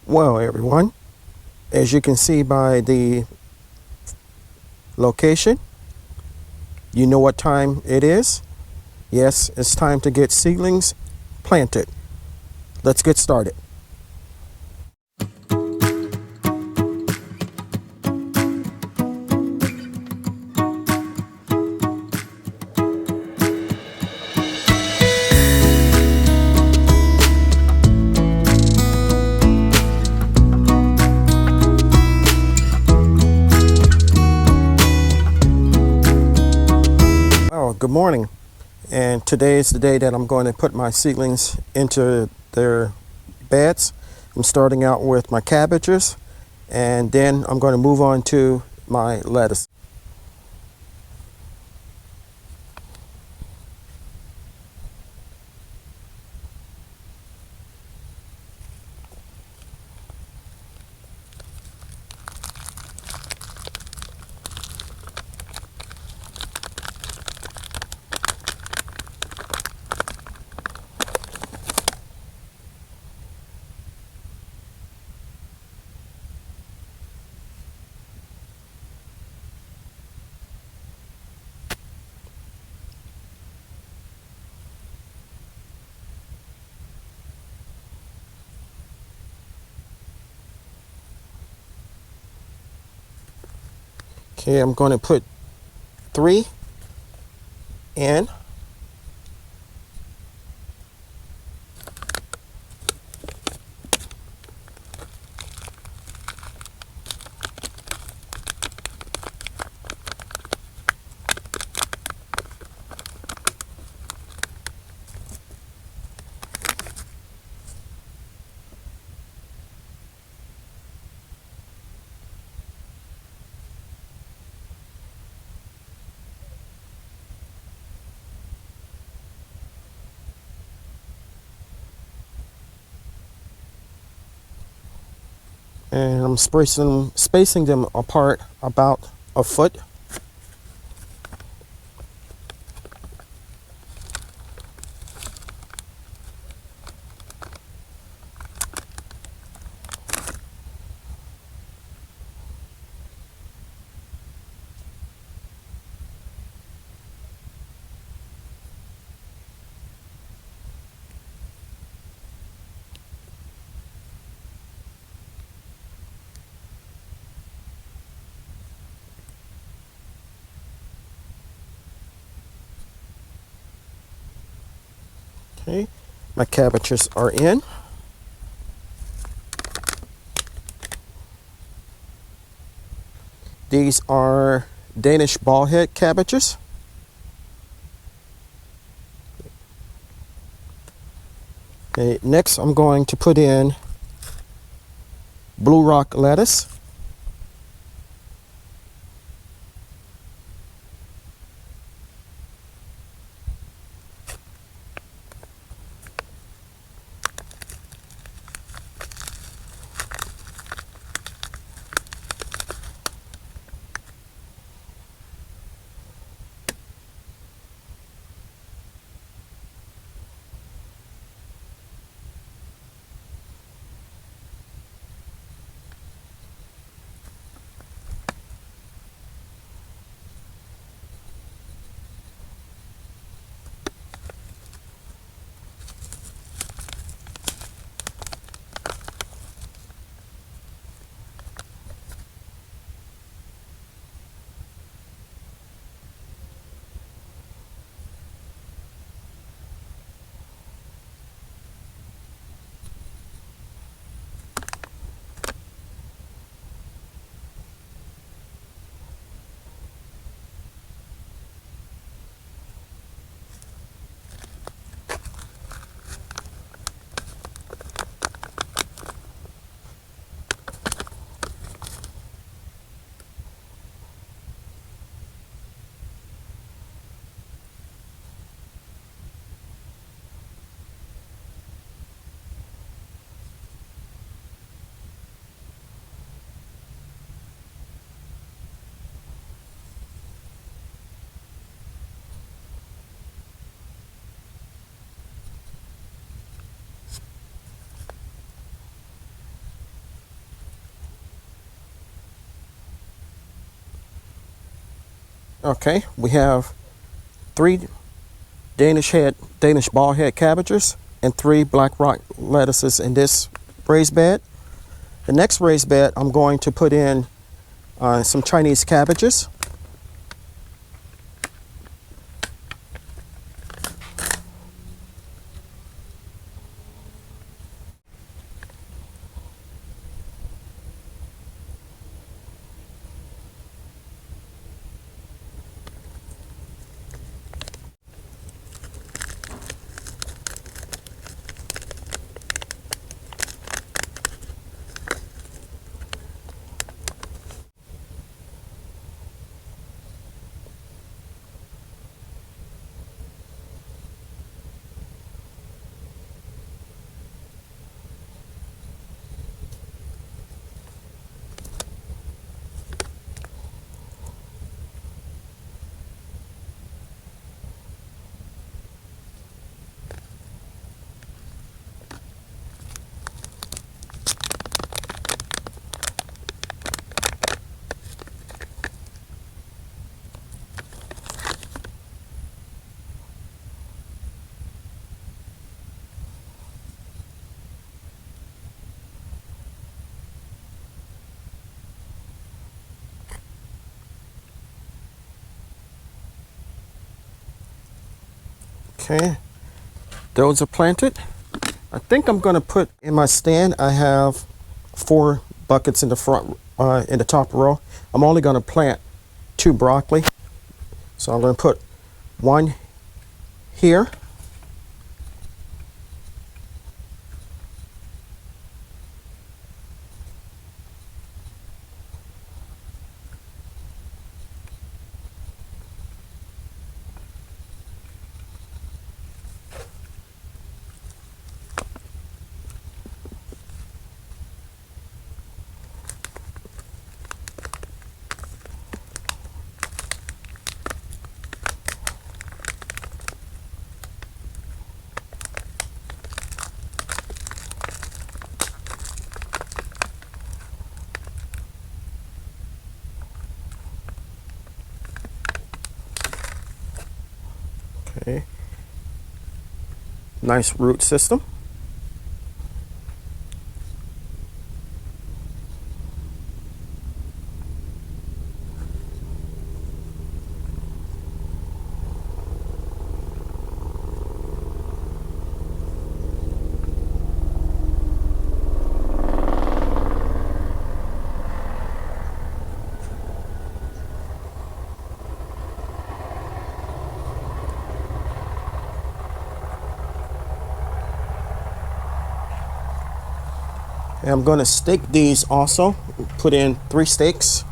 Well, everyone, as you can see by the location, you know what time it is. Yes, it's time to get seedlings planted. Let's get started. Oh, good morning. And today is the day that I'm going to put my seedlings into their beds. I'm starting out with my cabbages, and then I'm going to move on to my lettuce. Okay, I'm going to put 3 in. And I'm spacing them apart about a foot. Okay, my cabbages are in. These are Danish ballhead cabbages. Okay, next I'm going to put in blue rock lettuce. Okay, we have 3 Danish ball head cabbages and 3 black rock lettuces in this raised bed. The next raised bed, I'm going to put in some Chinese cabbages. Okay, those are planted. I think I'm going to put in my stand, I have 4 buckets in the front, in the top row. I'm only going to plant 2 broccoli. So I'm going to put 1 here. Okay. Nice root system. And I'm going to stake these also. Put in 3 stakes.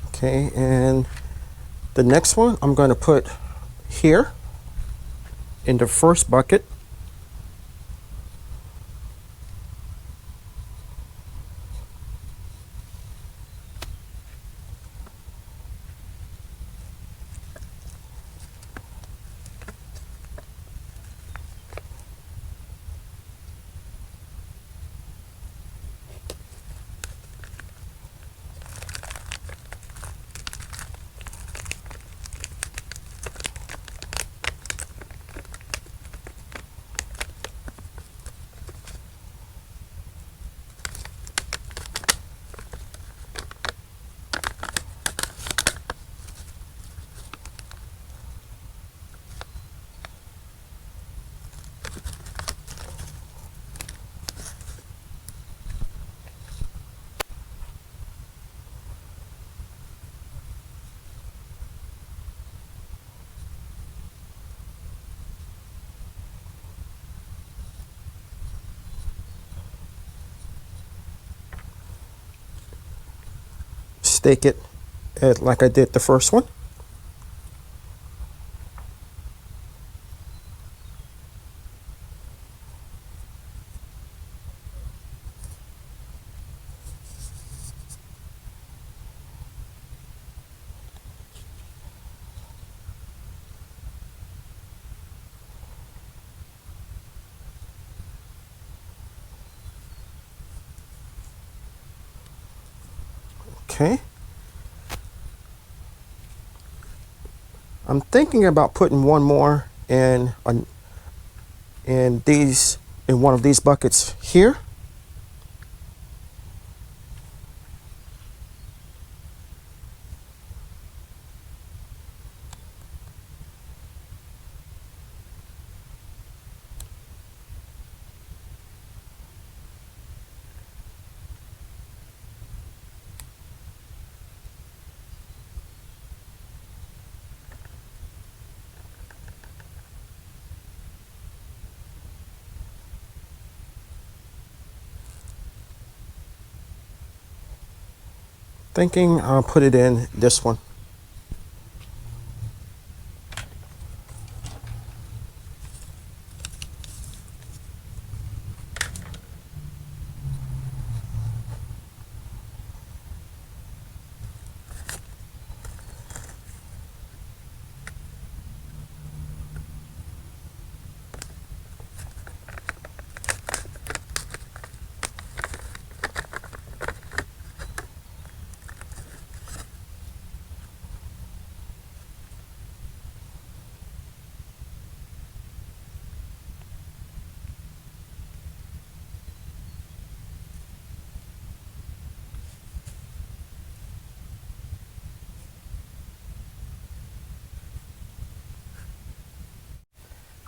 Okay, and the next one I'm going to put here in the first bucket. Stake it like I did the first one. Okay. I'm thinking about putting one more in in one of these buckets here. Thinking I'll put it in this one.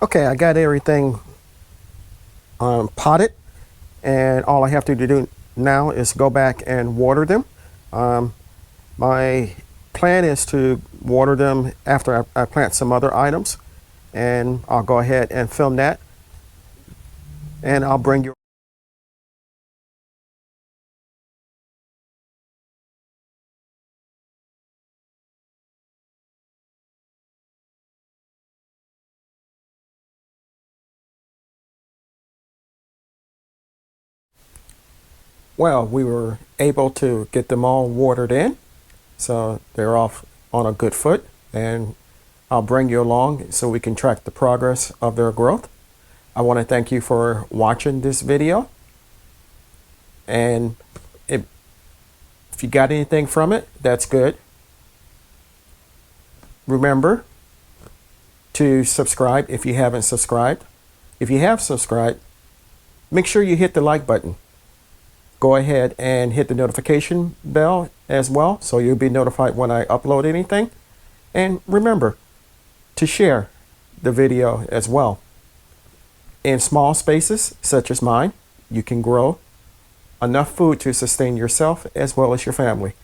Okay, I got everything potted, and all I have to do now is go back and water them. My plan is to water them after I plant some other items, and I'll go ahead and film that, and I'll bring you. Well, we were able to get them all watered in, so they're off on a good foot, and I'll bring you along so we can track the progress of their growth. I want to thank you for watching this video, and if you got anything from it, that's good. Remember to subscribe if you haven't subscribed. If you have subscribed, make sure you hit the like button. Go ahead and hit the notification bell as well, so you'll be notified when I upload anything. And remember to share the video as well. In small spaces such as mine, you can grow enough food to sustain yourself as well as your family.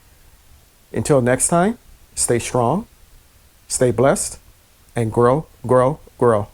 Until next time, stay strong, stay blessed, and grow, grow, grow.